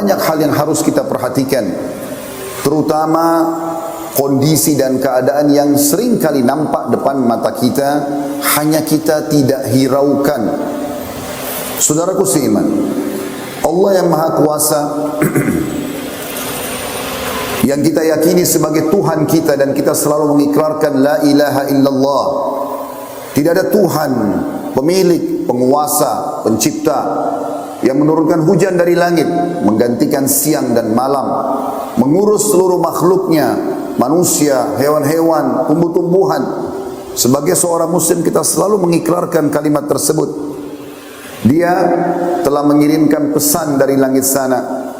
banyak hal yang harus kita perhatikan, terutama kondisi dan keadaan yang sering kali nampak depan mata kita, hanya kita tidak hiraukan. Saudaraku seiman, Allah yang Maha Kuasa yang kita yakini sebagai Tuhan kita, dan kita selalu mengikrarkan la ilaha illallah, tidak ada Tuhan, pemilik, penguasa, pencipta, yang menurunkan hujan dari langit, menggantikan siang dan malam, mengurus seluruh makhluknya, manusia, hewan-hewan, tumbuh-tumbuhan. Sebagai seorang muslim kita selalu mengikrarkan kalimat tersebut. Dia telah mengirimkan pesan dari langit sana,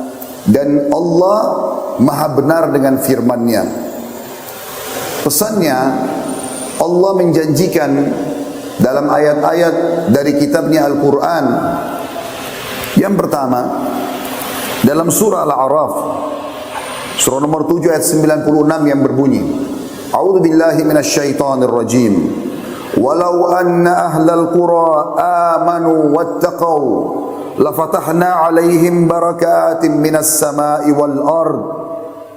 dan Allah Maha benar dengan firman-Nya. Pesannya, Allah menjanjikan dalam ayat-ayat dari kitabnya Al-Quran. Yang pertama, dalam surah Al-A'raf, surah nomor 7 ayat 96 yang berbunyi, A'udzu billahi minasyaitonir rajim. Walau anna ahlal qura amanu wattaqau lafatahna 'alaihim barakatin minas sama'i wal ard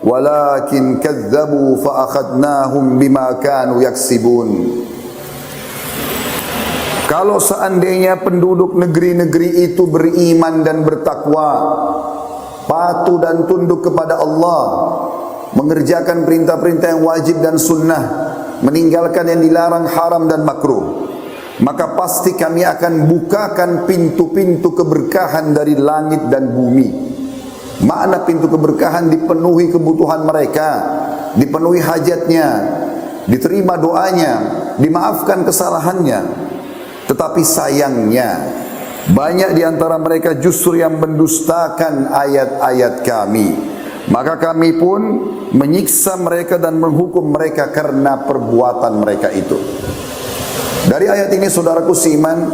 walakin kadzdzabu fa akhadnahum bima kanu yaksibun. Kalau seandainya penduduk negeri-negeri itu beriman dan bertakwa, patuh dan tunduk kepada Allah, mengerjakan perintah-perintah yang wajib dan sunnah, meninggalkan yang dilarang haram dan makruh, maka pasti kami akan bukakan pintu-pintu keberkahan dari langit dan bumi. Makna pintu keberkahan, dipenuhi kebutuhan mereka, dipenuhi hajatnya, diterima doanya, dimaafkan kesalahannya. Tetapi sayangnya, banyak di antara mereka justru yang mendustakan ayat-ayat kami. Maka kami pun menyiksa mereka dan menghukum mereka karena perbuatan mereka itu. Dari ayat ini, saudaraku seiman,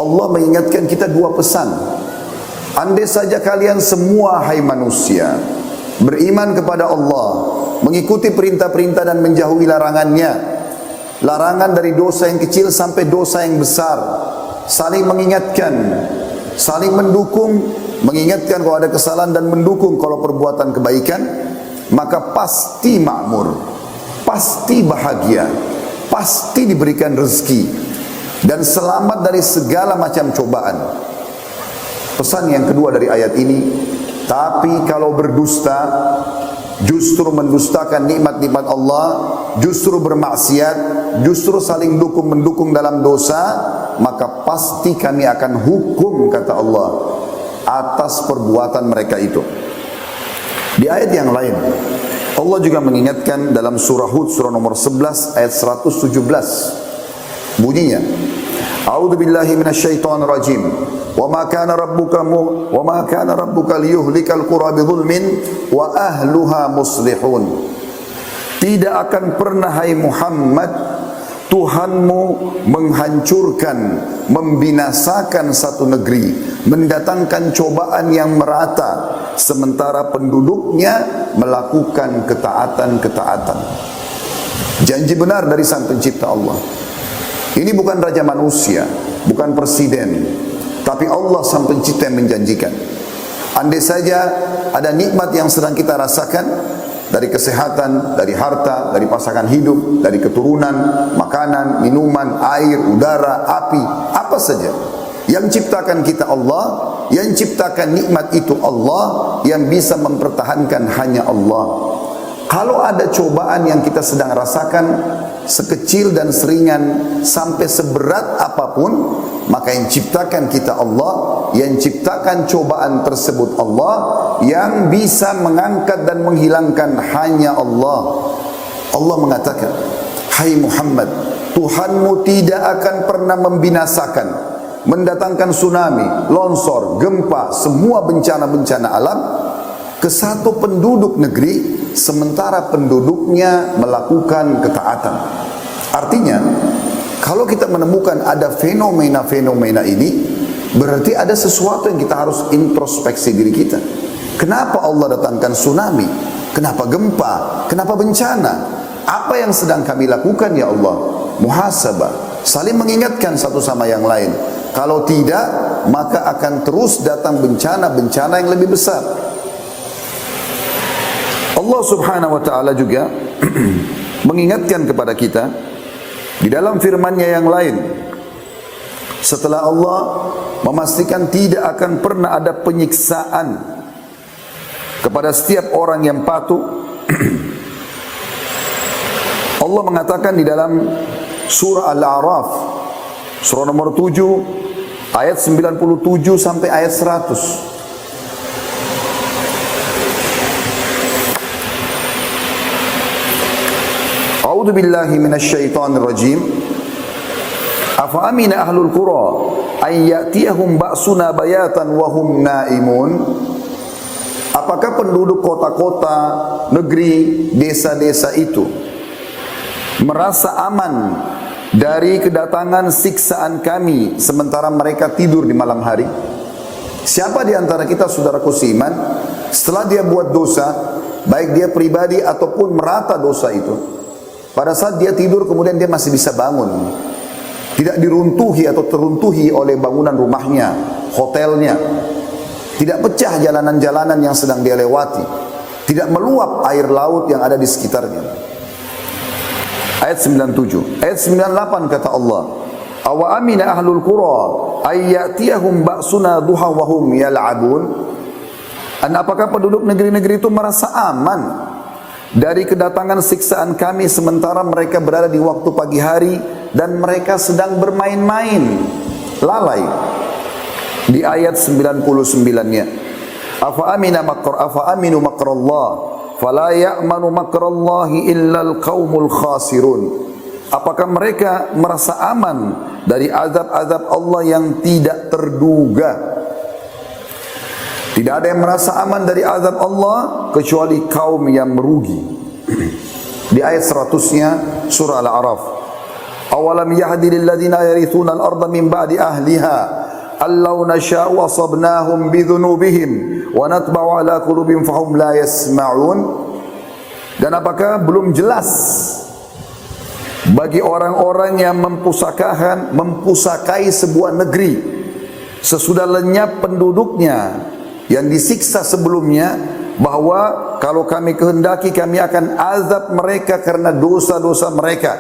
Allah mengingatkan kita dua pesan. Andai saja kalian semua, hai manusia, beriman kepada Allah, mengikuti perintah-perintah dan menjauhi larangannya, larangan dari dosa yang kecil sampai dosa yang besar, saling mengingatkan, saling mendukung, mengingatkan kalau ada kesalahan dan mendukung kalau perbuatan kebaikan, maka pasti makmur, pasti bahagia, pasti diberikan rezeki dan selamat dari segala macam cobaan. Pesan yang kedua dari ayat ini, tapi kalau berdusta, justru mendustakan nikmat-nikmat Allah, justru bermaksiat, justru saling mendukung dalam dosa, maka pasti kami akan hukum, kata Allah, atas perbuatan mereka itu. Di ayat yang lain, Allah juga mengingatkan dalam surah Hud, surah nomor 11 ayat 117. Bunyinya, A'udzu billahi minasyaitonir rajim. Wa ma kana rabbuka liyuhlikal qura bidzulmin wa ahluha muslihun. Tidak akan pernah, hai Muhammad, Tuhanmu menghancurkan, membinasakan satu negeri, mendatangkan cobaan yang merata, sementara penduduknya melakukan ketaatan-ketaatan. Janji benar dari Sang Pencipta Allah. Ini bukan raja manusia, bukan presiden, tapi Allah Sang Pencipta yang menjanjikan. Andai saja ada nikmat yang sedang kita rasakan, dari kesehatan, dari harta, dari pasangan hidup, dari keturunan, makanan, minuman, air, udara, api, apa saja, yang ciptakan kita Allah, yang ciptakan nikmat itu Allah, yang bisa mempertahankan hanya Allah. Kalau ada cobaan yang kita sedang rasakan, sekecil dan seringan sampai seberat apapun, maka yang ciptakan kita Allah, yang ciptakan cobaan tersebut Allah, yang bisa mengangkat dan menghilangkan hanya Allah. Allah mengatakan, hai Muhammad, Tuhanmu tidak akan pernah membinasakan, mendatangkan tsunami, longsor, gempa, semua bencana-bencana alam ke satu penduduk negeri, sementara penduduknya melakukan ketaatan. Artinya, kalau kita menemukan ada fenomena-fenomena ini, berarti ada sesuatu yang kita harus introspeksi diri kita. Kenapa Allah datangkan tsunami? Kenapa gempa? Kenapa bencana? Apa yang sedang kami lakukan, ya Allah? Muhasabah, saling mengingatkan satu sama yang lain. Kalau tidak, maka akan terus datang bencana-bencana yang lebih besar. Allah Subhanahu wa taala juga mengingatkan kepada kita di dalam firman-Nya yang lain, setelah Allah memastikan tidak akan pernah ada penyiksaan kepada setiap orang yang patuh, Allah mengatakan di dalam surah Al-A'raf, surah nomor 7, ayat 97 sampai ayat 100. A'udzu billahi minasyaitonir rajim. Afa amina ahlul qura ay ya'tiyahum ba'suna bayatan wa hum naimun. Apakah penduduk kota-kota, negeri, desa-desa itu merasa aman dari kedatangan siksaan kami sementara mereka tidur di malam hari? Siapa di antara kita, saudaraku seiman, setelah dia buat dosa, baik dia pribadi ataupun merata dosa itu, pada saat dia tidur kemudian dia masih bisa bangun, tidak diruntuhi atau teruntuhi oleh bangunan rumahnya, hotelnya, tidak pecah jalanan-jalanan yang sedang dia lewati, tidak meluap air laut yang ada di sekitarnya. Ayat 97. Ayat 98 kata Allah, awa amina ahlul qura ay ya'tiyahum ba'suna duha wa hum yal'abun. Dan apakah penduduk negeri-negeri itu merasa aman dari kedatangan siksaan kami sementara mereka berada di waktu pagi hari dan mereka sedang bermain-main, lalai? Di ayat 99-nya, afa aminu makrallah fala ya'manu makrallahi illal qaumul khasirun. Apakah mereka merasa aman dari azab-azab Allah yang tidak terduga? Tidak ada yang merasa aman dari azab Allah kecuali kaum yang merugi. Di ayat 100-nya surah Al-A'raf, awalam yahdi lil ladzina yarithuna al-ardha min ba'di ahliha allau nasha'u asabnahum bidhunubihim wa natba'u ala qulubihim fahum la yasma'un. Dan apakah belum jelas bagi orang-orang yang mempusakai sebuah negeri sesudah lenyap penduduknya yang disiksa sebelumnya, bahwa kalau kami kehendaki kami akan azab mereka karena dosa-dosa mereka,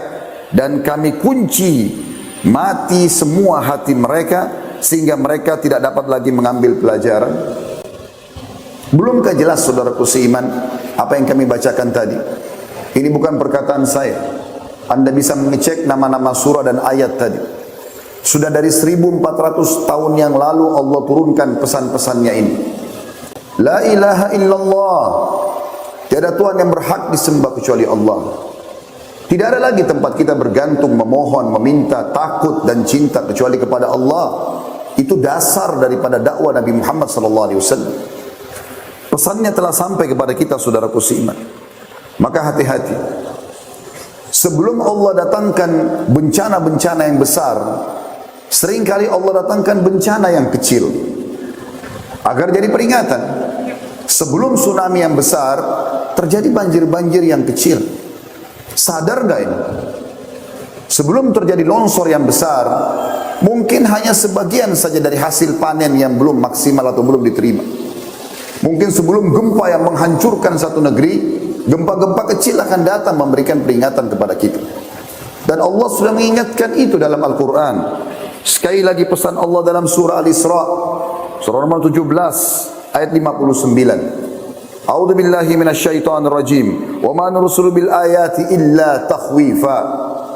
dan kami kunci mati semua hati mereka sehingga mereka tidak dapat lagi mengambil pelajaran? Belumkah jelas, saudaraku seiman, apa yang kami bacakan tadi? Ini bukan perkataan saya. Anda bisa mengecek nama-nama surah dan ayat tadi. Sudah dari 1400 tahun yang lalu Allah turunkan pesan-pesannya ini. La ilaha illallah, tiada Tuhan yang berhak disembah kecuali Allah. Tidak ada lagi tempat kita bergantung, memohon, meminta, takut dan cinta kecuali kepada Allah. Itu dasar daripada dakwah Nabi Muhammad SAW. Pesannya telah sampai kepada kita, saudaraku seiman. Maka hati-hati. Sebelum Allah datangkan bencana-bencana yang besar, seringkali Allah datangkan bencana yang kecil agar jadi peringatan. Sebelum tsunami yang besar, terjadi banjir-banjir yang kecil. Sadar gak ini? Sebelum terjadi longsor yang besar, mungkin hanya sebagian saja dari hasil panen yang belum maksimal atau belum diterima. Mungkin sebelum gempa yang menghancurkan satu negeri, gempa-gempa kecil akan datang memberikan peringatan kepada kita. Dan Allah sudah mengingatkan itu dalam Al-Quran. Sekali lagi pesan Allah dalam surah Al-Isra, surah nomor 17, ayat 59. A'udzu billahi minasyaitonir rajim. Wa ma nursilu bil ayati illa takhwifa.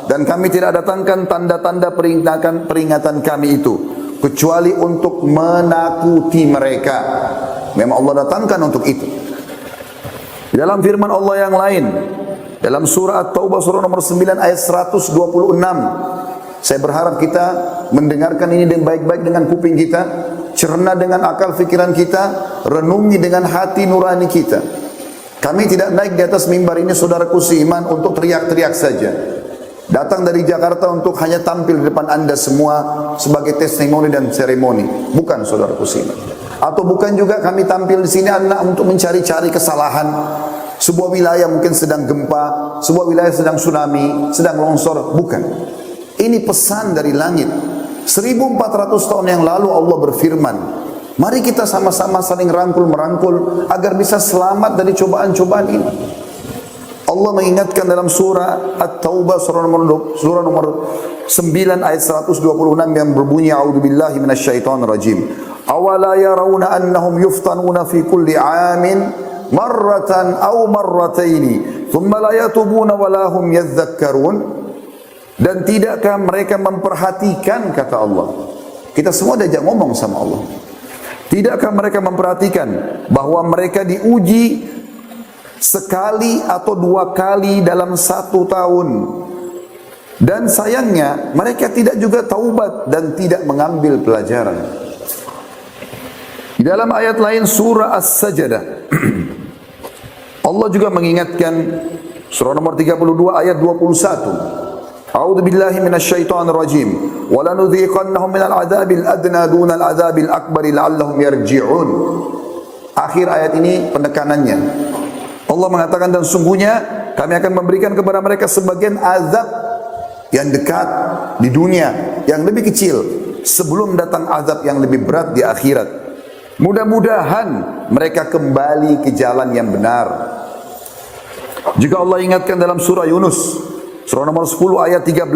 Dan kami tidak datangkan tanda-tanda peringatan kami itu kecuali untuk menakuti mereka. Memang Allah datangkan untuk itu. Di dalam firman Allah yang lain, dalam surah At-Taubah surah nomor 9 ayat 126. Saya berharap kita mendengarkan ini dengan baik-baik dengan kuping kita, cerna dengan akal fikiran kita, renungi dengan hati nurani kita. Kami tidak naik di atas mimbar ini, saudaraku seiman, untuk teriak-teriak saja. Datang dari Jakarta untuk hanya tampil di depan Anda semua sebagai testimoni dan seremoni. Bukan, saudaraku seiman. Atau bukan juga kami tampil di sini adalah untuk mencari-cari kesalahan. Sebuah wilayah mungkin sedang gempa, sebuah wilayah sedang tsunami, sedang longsor. Bukan. Ini pesan dari langit. 1400 tahun yang lalu Allah berfirman, mari kita sama-sama saling rangkul-merangkul agar bisa selamat dari cobaan-cobaan ini. Allah mengingatkan dalam surah At-Taubah surah nomor 9 ayat 126 yang berbunyi, a'udzubillahi minasyaitonir rajim. Awala yarawna annahum yuftanuna fi kulli 'amin marratan aw marrataini thumma la yatubuna wa la hum yadhakkarun. Dan tidakkah mereka memperhatikan, kata Allah. Kita semua diajak ngomong sama Allah. Tidakkah mereka memperhatikan bahwa mereka diuji sekali atau dua kali dalam satu tahun, dan sayangnya mereka tidak juga taubat dan tidak mengambil pelajaran. Di dalam ayat lain surah As-Sajdah Allah juga mengingatkan, surah nomor 32 ayat 21, a'udzu billahi minasyaitonir rajim wa lanudhiqannahum minal adzabil adna dunal adzabil akbar la'allahum yarji'un. Akhir ayat ini penekanannya, Allah mengatakan, dan sungguhnya kami akan memberikan kepada mereka sebagian azab yang dekat di dunia, yang lebih kecil, sebelum datang azab yang lebih berat di akhirat. Mudah-mudahan mereka kembali ke jalan yang benar. Juga Allah ingatkan dalam surah Yunus, surah nomor 10 ayat 13,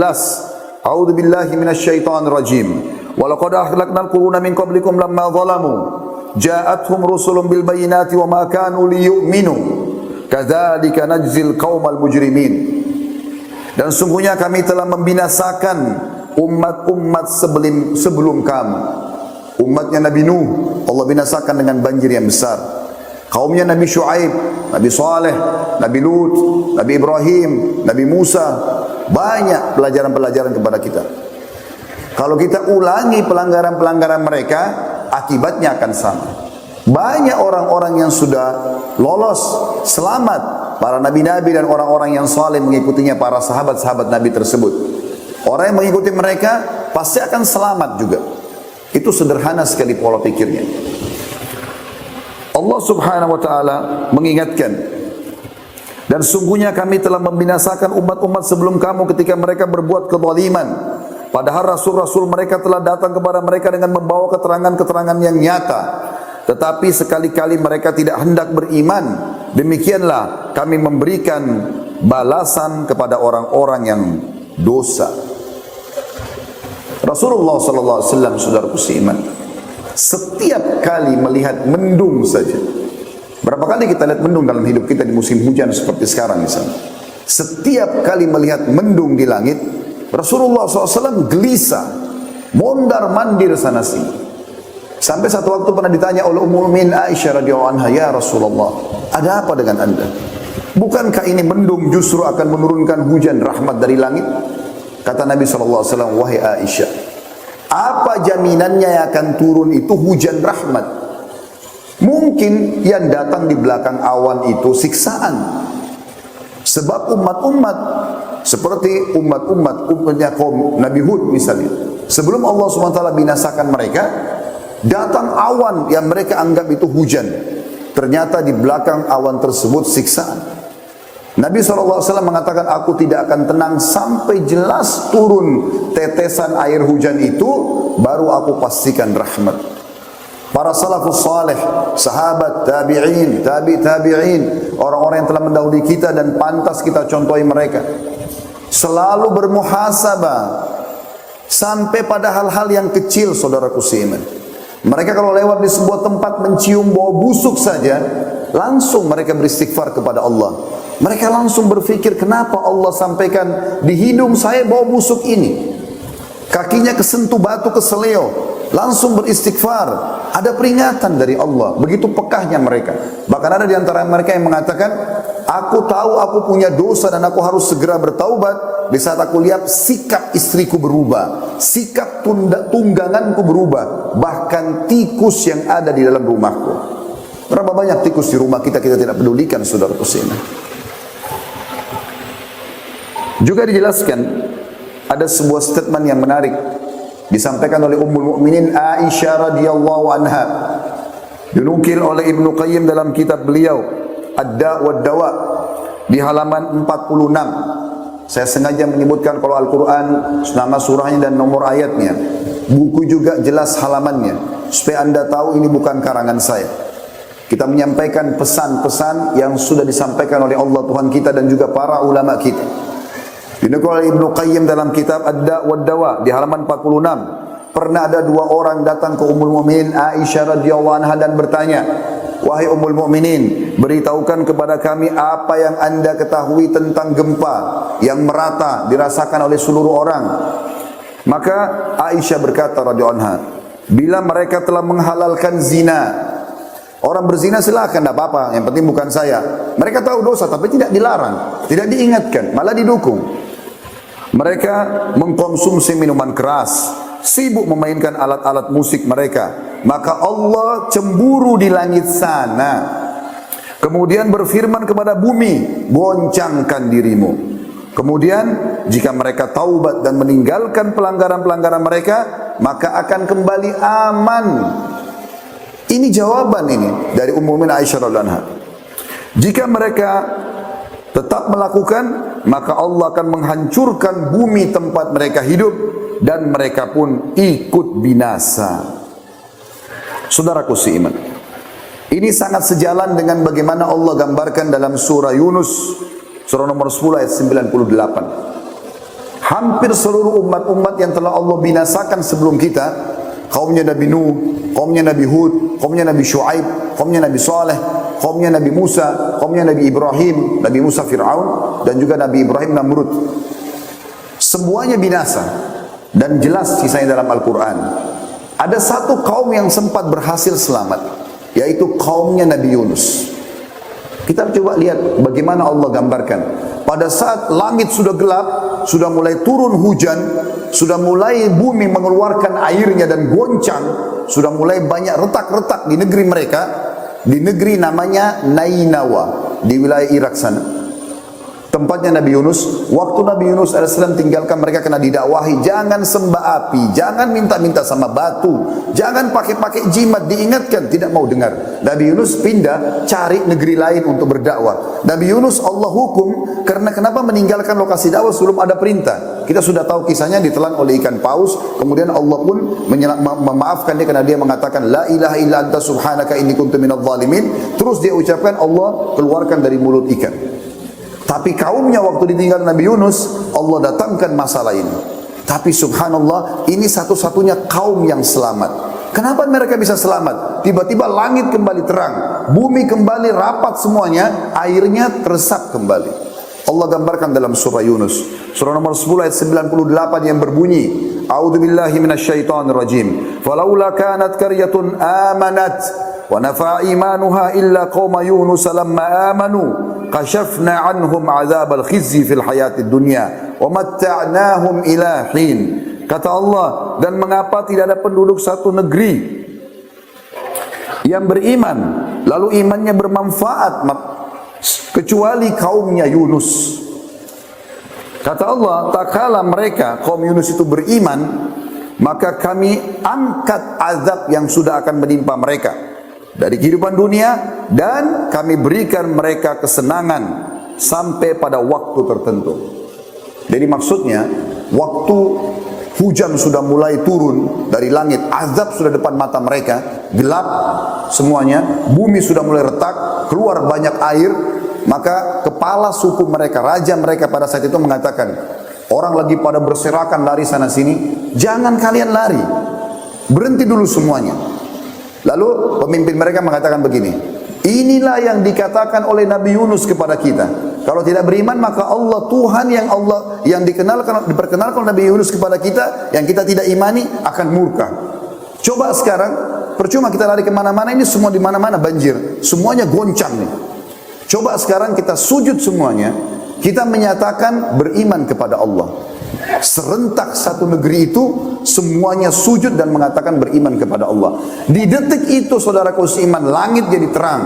a'udzu billahi minasyaitonir rajim. Wa laqad ahlaknal quruna min qablikum lamma zalamu ja'atuhum rusulun bil bayyinati wa ma kanu liyu'minu kadzalika najzil qaumal mujrimin. Dan sungguhnya kami telah membinasakan umat-umat sebelum kamu. Umatnya Nabi Nuh Allah binasakan dengan banjir yang besar. Kaumnya Nabi Shu'aib, Nabi Saleh, Nabi Lut, Nabi Ibrahim, Nabi Musa. Banyak pelajaran-pelajaran kepada kita. Kalau kita ulangi pelanggaran-pelanggaran mereka, akibatnya akan sama. Banyak orang-orang yang sudah lolos, selamat, para nabi-nabi dan orang-orang yang saleh mengikutinya, para sahabat-sahabat Nabi tersebut. Orang yang mengikuti mereka pasti akan selamat juga. Itu sederhana sekali pola pikirnya. Allah Subhanahu wa taala mengingatkan, dan sungguhnya kami telah membinasakan umat-umat sebelum kamu ketika mereka berbuat kezaliman. Padahal rasul-rasul mereka telah datang kepada mereka dengan membawa keterangan-keterangan yang nyata. Tetapi sekali-kali mereka tidak hendak beriman. Demikianlah kami memberikan balasan kepada orang-orang yang dosa. Rasulullah sallallahu alaihi wasallam, saudaraku seiman, setiap kali melihat mendung saja. Berapa kali kita lihat mendung dalam hidup kita di musim hujan seperti sekarang misalnya. Setiap kali melihat mendung di langit, Rasulullah SAW gelisah, mondar-mandir sana sini. Sampai satu waktu pernah ditanya oleh Ummul Mukminin Aisyah radhiyallahu anha, ya Rasulullah, ada apa dengan anda? Bukankah ini mendung justru akan menurunkan hujan rahmat dari langit? Kata Nabi SAW, wahai Aisyah, apa jaminannya yang akan turun itu hujan rahmat? Mungkin yang datang di belakang awan itu siksaan. Sebab umat-umat seperti umatnya kaum Nabi Hud misalnya, sebelum Allah SWT binasakan mereka, datang awan yang mereka anggap itu hujan. Ternyata di belakang awan tersebut siksaan. Nabi SAW mengatakan, aku tidak akan tenang sampai jelas turun tetesan air hujan itu, baru aku pastikan rahmat. Para salafus salih, sahabat, tabi'in, tabi'in, orang-orang yang telah mendahului kita dan pantas kita contohi mereka, selalu bermuhasabah sampai pada hal-hal yang kecil, saudaraku seiman. Mereka kalau lewat di sebuah tempat mencium bau busuk saja, langsung mereka beristighfar kepada Allah. Mereka langsung berpikir, kenapa Allah sampaikan di hidung saya bau busuk ini? Kakinya kesentuh batu keseleo, langsung beristighfar. Ada peringatan dari Allah. Begitu pekahnya mereka. Bahkan ada di antara mereka yang mengatakan, aku tahu aku punya dosa dan aku harus segera bertaubat di saat aku lihat sikap istriku berubah, sikap tungganganku berubah, bahkan tikus yang ada di dalam rumahku. Berapa banyak tikus di rumah kita tidak pedulikan, saudaraku sekalian. Juga dijelaskan, ada sebuah statement yang menarik disampaikan oleh Ummul Mukminin Aisyah radhiyallahu anha, dinukil oleh Ibnu Qayyim dalam kitab beliau Ad-Da' wa Dawa di halaman 46. Saya sengaja menyebutkan kalau Al-Quran nama surahnya dan nomor ayatnya. buku juga jelas halamannya, supaya Anda tahu ini bukan karangan saya. Kita menyampaikan pesan-pesan yang sudah disampaikan oleh Allah Tuhan kita dan juga para ulama kita. Dinukul oleh Ibnu Qayyim dalam kitab Ad-Da' wad-Dawa di halaman 46. Pernah ada dua orang datang ke Ummul Mukminin Aisyah radhiyallahu anha dan bertanya, "Wahai Ummul Mukminin, beritahukan kepada kami apa yang Anda ketahui tentang gempa yang merata dirasakan oleh seluruh orang." Maka Aisyah berkata radhiyallahu anha, "Bila mereka telah menghalalkan zina, orang berzina silakan, tidak apa-apa, yang penting bukan saya." Mereka tahu dosa tapi tidak dilarang, tidak diingatkan, malah didukung. Mereka mengkonsumsi minuman keras, sibuk memainkan alat-alat musik mereka, maka Allah cemburu di langit sana. Kemudian berfirman kepada bumi, "Goncangkan dirimu." Kemudian jika mereka taubat dan meninggalkan pelanggaran-pelanggaran mereka, maka akan kembali aman. Ini jawaban ini dari Ummul Mukminin Aisyah radhiyallahu anha. Jika mereka tetap melakukan, maka Allah akan menghancurkan bumi tempat mereka hidup dan mereka pun ikut binasa. Saudaraku seiman, ini sangat sejalan dengan bagaimana Allah gambarkan dalam surah Yunus, surah nomor 10 ayat 98. Hampir seluruh umat-umat yang telah Allah binasakan sebelum kita, kaumnya Nabi Nuh, kaumnya Nabi Hud, kaumnya Nabi Shu'aib, kaumnya Nabi Saleh, kaumnya Nabi Musa, kaumnya Nabi Ibrahim, Nabi Musa Fir'aun, dan juga Nabi Ibrahim Namrud. Semuanya binasa dan jelas kisahnya dalam Al-Quran. Ada satu kaum yang sempat berhasil selamat, yaitu kaumnya Nabi Yunus. Kita coba lihat bagaimana Allah gambarkan. Pada saat langit sudah gelap, sudah mulai turun hujan, sudah mulai bumi mengeluarkan airnya dan goncang, sudah mulai banyak retak-retak di negeri mereka, di negeri namanya Nainawa, di wilayah Irak sana. Tempatnya Nabi Yunus. Waktu Nabi Yunus AS tinggalkan mereka kena didakwahi, jangan sembah api, jangan minta-minta sama batu, jangan pakai-pakai jimat, diingatkan, tidak mau dengar. Nabi Yunus pindah cari negeri lain untuk berdakwah. Nabi Yunus Allah hukum karena kenapa meninggalkan lokasi dakwah sebelum ada perintah. Kita sudah tahu kisahnya, ditelan oleh ikan paus, kemudian Allah pun memaafkan dia karena dia mengatakan la ilaha illa anta subhanaka inni kuntu minadh dhalimin. Terus dia ucapkan, Allah keluarkan dari mulut ikan. Tapi kaumnya waktu ditinggal Nabi Yunus, Allah datangkan masalah ini. Tapi subhanallah, ini satu-satunya kaum yang selamat. Kenapa mereka bisa selamat? Tiba-tiba langit kembali terang, bumi kembali rapat semuanya, airnya teresap kembali. Allah gambarkan dalam surah Yunus, surah nomor 10 ayat 98 yang berbunyi, A'udzubillahi minasyaitonirrajim. Falaula kanat qaryatun amanat wa nafa'a imanuha illa qauma Yunus lamma amanu kashafna anhum azabal khizyi fil hayatid dunya wa matta'nahum ila hin. Kata Allah, dan mengapa tidak ada penduduk satu negeri yang beriman lalu imannya bermanfaat kecuali kaumnya Yunus. Kata Allah, tak kala mereka kaum Yunus itu beriman, maka kami angkat azab yang sudah akan menimpa mereka dari kehidupan dunia, dan kami berikan mereka kesenangan sampai pada waktu tertentu. Jadi maksudnya, waktu hujan sudah mulai turun dari langit, azab sudah depan mata mereka, gelap semuanya, bumi sudah mulai retak, keluar banyak air, maka kepala suku mereka, raja mereka pada saat itu mengatakan, orang lagi pada berserakan lari sana sini, jangan kalian lari, berhenti dulu semuanya. Lalu pemimpin mereka mengatakan begini, inilah yang dikatakan oleh Nabi Yunus kepada kita, kalau tidak beriman maka Allah Tuhan yang diperkenalkan Nabi Yunus kepada kita, yang kita tidak imani akan murka. Coba sekarang, percuma kita lari kemana-mana, ini semua di mana-mana banjir, semuanya goncang nih. Coba sekarang kita sujud semuanya, kita menyatakan beriman kepada Allah. Serentak satu negeri itu semuanya sujud dan mengatakan beriman kepada Allah. Di detik itu saudaraku seiman, langit jadi terang,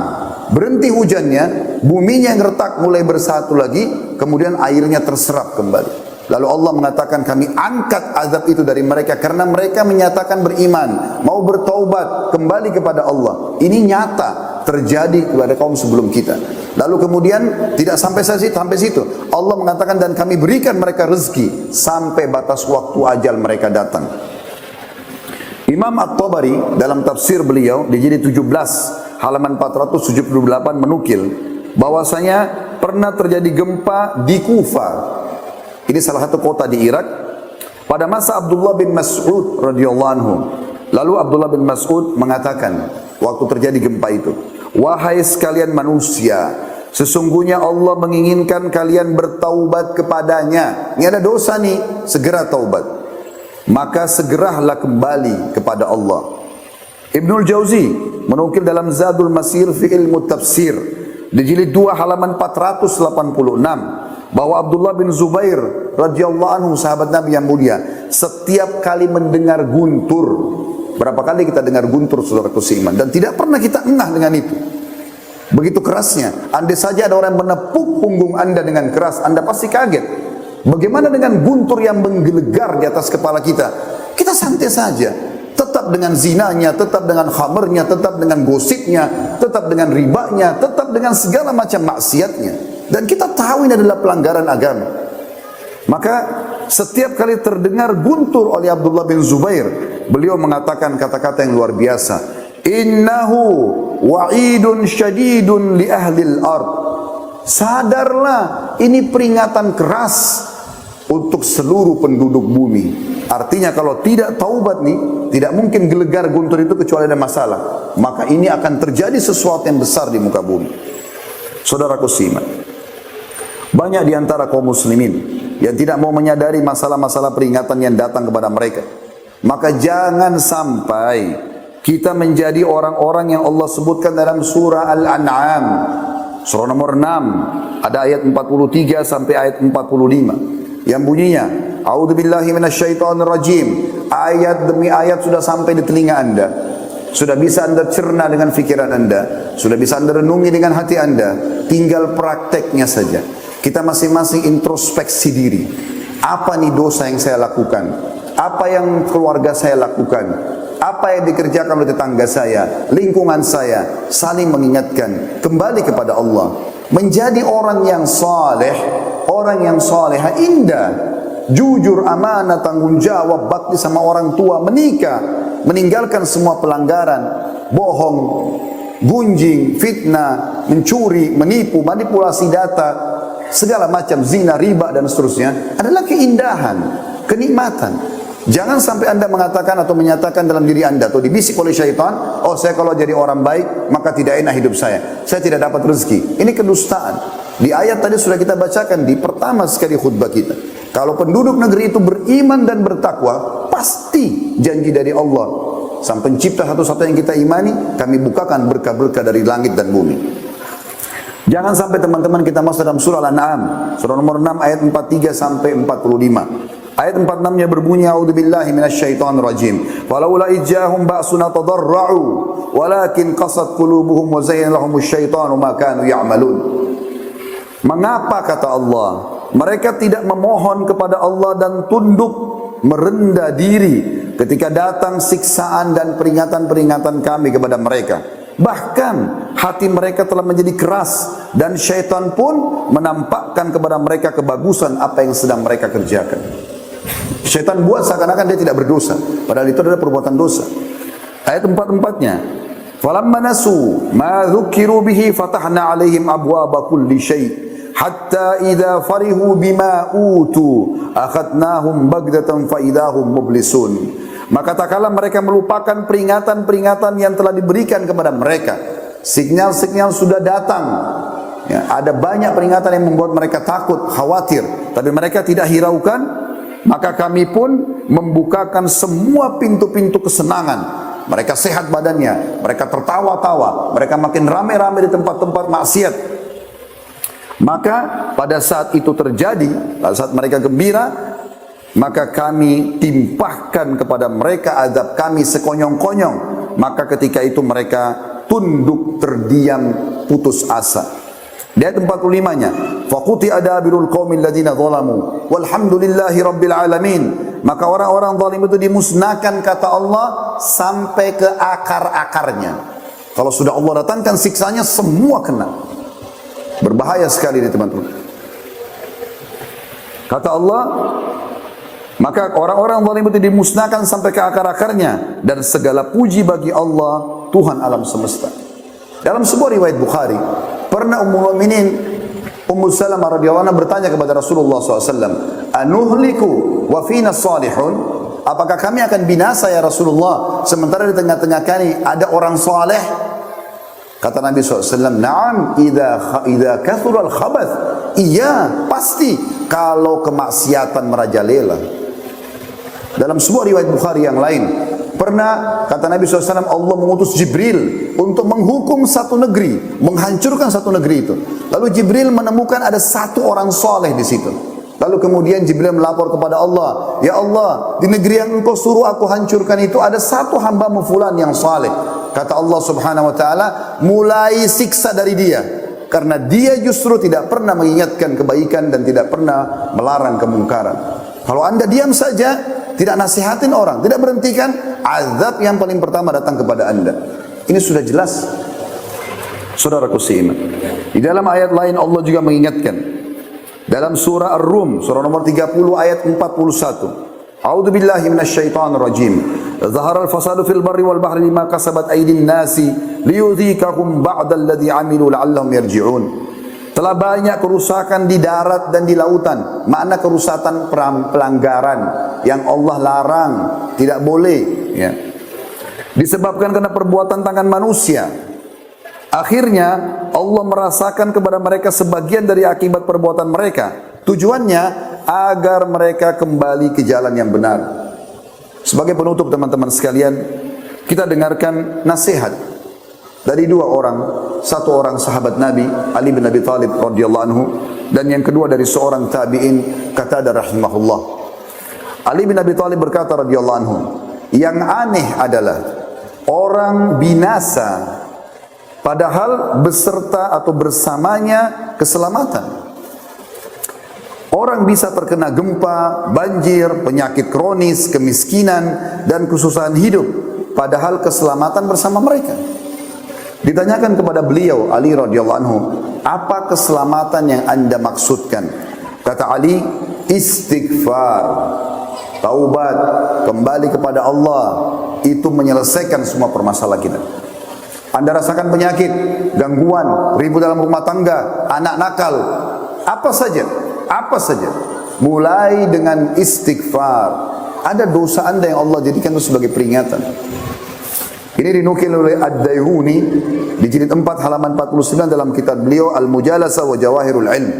berhenti hujannya, buminya yang retak mulai bersatu lagi, kemudian airnya terserap kembali. Lalu Allah mengatakan, kami angkat azab itu dari mereka karena mereka menyatakan beriman, mau bertaubat, kembali kepada Allah. Ini nyata terjadi kepada kaum sebelum kita. Lalu kemudian tidak sampai situ. Allah mengatakan, dan kami berikan mereka rezeki sampai batas waktu ajal mereka datang. Imam At-Tabari dalam tafsir beliau di jilid 17 halaman 478 menukil bahwasanya pernah terjadi gempa di Kufa. Ini salah satu kota di Irak pada masa Abdullah bin Mas'ud radhiyallahu anhu. Lalu Abdullah bin Mas'ud mengatakan waktu terjadi gempa itu, "Wahai sekalian manusia, sesungguhnya Allah menginginkan kalian bertaubat kepadanya." Ini ada dosa nih, segera taubat. Maka segeralah kembali kepada Allah. Ibnul Jauzi menukil dalam Zadul Masir fi ilmu tafsir di jilid 2 halaman 486 bahwa Abdullah bin Zubair radhiyallahu anhu sahabat Nabi yang mulia setiap kali mendengar guntur, berapa kali kita dengar guntur saudaraku seiman, dan tidak pernah kita engah dengan itu. Begitu kerasnya, andai saja ada orang yang menepuk punggung Anda dengan keras, Anda pasti kaget. Bagaimana dengan guntur yang menggelegar di atas kepala kita? Kita santai saja, tetap dengan zinanya, tetap dengan khamernya, tetap dengan gosipnya, tetap dengan ribanya, tetap dengan segala macam maksiatnya. Dan kita tahu ini adalah pelanggaran agama. Maka setiap kali terdengar guntur oleh Abdullah bin Zubair, beliau mengatakan kata-kata yang luar biasa. Innahu wa'idun syadidun li ahlil ard. Sadarlah, ini peringatan keras untuk seluruh penduduk bumi. Artinya kalau tidak taubat nih, tidak mungkin gelegar guntur itu kecuali ada masalah. Maka ini akan terjadi sesuatu yang besar di muka bumi. Saudaraku simak, banyak di antara kaum muslimin yang tidak mau menyadari masalah-masalah peringatan yang datang kepada mereka. Maka jangan sampai kita menjadi orang-orang yang Allah sebutkan dalam surah Al-An'am, surah nomor 6, ada ayat 43 sampai ayat 45. Yang bunyinya, A'udzubillahi minasyaitonirrajim. Ayat demi ayat sudah sampai di telinga Anda. Sudah bisa Anda cerna dengan fikiran Anda. Sudah bisa Anda renungi dengan hati Anda. Tinggal prakteknya saja. Kita masing-masing introspeksi diri. Apa nih dosa yang saya lakukan? Apa yang keluarga saya lakukan? Apa yang dikerjakan oleh tetangga saya, lingkungan saya? Saling mengingatkan. Kembali kepada Allah. Menjadi orang yang saleh, orang yang salehah indah, jujur, amanah, tanggung jawab, bakti sama orang tua, menikah, meninggalkan semua pelanggaran, bohong, gunjing, fitnah, mencuri, menipu, manipulasi data, segala macam zina, riba dan seterusnya adalah keindahan, kenikmatan. Jangan sampai Anda mengatakan atau menyatakan dalam diri Anda atau dibisik oleh syaitan, oh saya kalau jadi orang baik maka tidak enak hidup saya tidak dapat rezeki. Ini kedustaan. Di ayat tadi sudah kita bacakan di pertama sekali khutbah kita. Kalau penduduk negeri itu beriman dan bertakwa, pasti janji dari Allah sang pencipta satu-satu yang kita imani, kami bukakan berkah-berkah dari langit dan bumi. Jangan sampai teman-teman kita masuk dalam surah Al-An'am, surah nomor 6 ayat 43 sampai 45. Ayat 46-nya berbunyi, A'udzubillahi minasyaitonirrajim. Falaula ijjahum ba'suna tadarra'u walakin qasat qulubuhum wa zayyana lahumusy syaitanu ma kanu ya'malun. Mengapa kata Allah, mereka tidak memohon kepada Allah dan tunduk merendah diri ketika datang siksaan dan peringatan-peringatan kami kepada mereka. Bahkan hati mereka telah menjadi keras dan syaitan pun menampakkan kepada mereka kebagusan apa yang sedang mereka kerjakan. Syaitan buat seakan-akan dia tidak berdosa, padahal itu adalah perbuatan dosa. Ayat 44-nya, falamma nasu ma dzukiru bihi fatahna 'alaihim abwaaba kulli syai' hatta idza farihu bima utu akhadnahum baghdatan fa idahum mublisun. Maka tak kala mereka melupakan peringatan-peringatan yang telah diberikan kepada mereka, sinyal-sinyal sudah datang. Ya, ada banyak peringatan yang membuat mereka takut, khawatir, tapi mereka tidak hiraukan. Maka kami pun membukakan semua pintu-pintu kesenangan. Mereka sehat badannya, mereka tertawa-tawa, mereka makin ramai-ramai di tempat-tempat maksiat. Maka pada saat itu terjadi, pada saat mereka gembira, maka kami timpahkan kepada mereka azab kami sekonyong-konyong. Maka ketika itu mereka tunduk, terdiam, putus asa. Di ayat 45-nya, faquti adabirul qaumil ladzina zalamu walhamdulillahi rabbil alamin. Maka orang-orang zalim itu dimusnahkan kata Allah sampai ke akar-akarnya. Kalau sudah Allah datangkan siksanya, semua kena. Berbahaya sekali ini teman-teman. Kata Allah, Maka orang-orang zalim itu dimusnahkan sampai ke akar-akarnya, dan segala puji bagi Allah, Tuhan alam semesta. Dalam sebuah riwayat Bukhari, pernah Ummul Mukminin Ummu Salamah radhiyallahu anha bertanya kepada Rasulullah SAW, anuhliku wa fina salihun? Apakah kami akan binasa ya Rasulullah, sementara di tengah-tengah kami ada orang saleh? Kata Nabi SAW, na'am, idha kathura al-khabath. Iya, pasti kalau kemaksiatan merajalela. Dalam sebuah riwayat Bukhari yang lain, pernah kata Nabi SAW, Allah mengutus Jibril untuk menghukum satu negeri, menghancurkan satu negeri itu. Lalu Jibril menemukan ada satu orang soleh di situ. Lalu kemudian Jibril melapor kepada Allah, ya Allah, di negeri yang engkau suruh aku hancurkan itu ada satu hambamu fulan yang saleh. Kata Allah Subhanahu wa taala, mulai siksa dari dia, karena dia justru tidak pernah mengingatkan kebaikan dan tidak pernah melarang kemungkaran. Kalau anda diam saja, tidak nasihatin orang, tidak berhentikan, azab yang paling pertama datang kepada anda. Ini sudah jelas. Saudaraku seiman, di dalam ayat lain Allah juga mengingatkan. Dalam surah Ar-Rum, surah nomor 30 ayat 41. A'udzu billahi minasyaitonir rajim. Zahara al-fasadu fil barri wal bahri bima kasabat aydin nasi liyudhikahum ba'dal ladzi 'amilu la'allahum yarji'un. Telah banyak kerusakan di darat dan di lautan. Makna kerusakan pelanggaran yang Allah larang, tidak boleh, ya. Disebabkan karena perbuatan tangan manusia. Akhirnya Allah merasakan kepada mereka sebagian dari akibat perbuatan mereka. Tujuannya agar mereka kembali ke jalan yang benar. Sebagai penutup teman-teman sekalian, kita dengarkan nasihat dari dua orang. Satu orang sahabat Nabi, Ali bin Abi Thalib radhiyallahu anhu, dan yang kedua dari seorang tabi'in, Qatadah rahimahullah. Ali bin Abi Thalib berkata radhiyallahu anhu, yang aneh adalah orang binasa padahal beserta atau bersamanya keselamatan. Orang bisa terkena gempa, banjir, penyakit kronis, kemiskinan, dan kesusahan hidup, padahal keselamatan bersama mereka. Ditanyakan kepada beliau, Ali radhiyallahu anhu, apa keselamatan yang anda maksudkan? Kata Ali, istighfar, taubat, kembali kepada Allah, itu menyelesaikan semua permasalahan kita. Anda rasakan penyakit, gangguan, ribut dalam rumah tangga, anak nakal, apa saja, mulai dengan istighfar. Ada dosa anda yang Allah jadikan itu sebagai peringatan. Ini dinukil oleh Ad-Dayhuni di jilid 4 halaman 49 dalam kitab beliau Al-Mujalasah wa Jawahirul Ilm.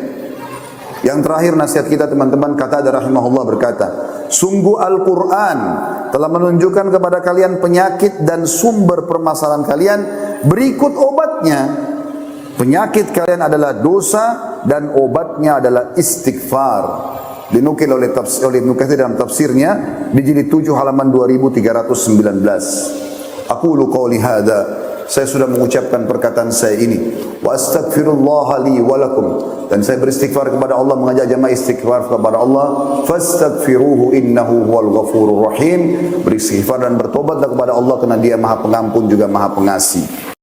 Yang terakhir nasihat kita teman-teman, Qatadah rahimahullah berkata, sungguh Al-Quran telah menunjukkan kepada kalian penyakit dan sumber permasalahan kalian, berikut obatnya. Penyakit kalian adalah dosa dan obatnya adalah istighfar. Dinukil oleh Ibnu Katsir dalam tafsirnya di jilid 7 halaman 2319. Aqulu qawli hadza, saya sudah mengucapkan perkataan saya ini, wa astaghfirullah li wa lakum, dan saya beristighfar kepada Allah, mengajak jamaah istighfar kepada Allah. Fastaghfiruhu innahu huwal ghafurur rahim. Beristighfar dan bertobatlah kepada Allah, karena Dia Maha Pengampun juga Maha Pengasih.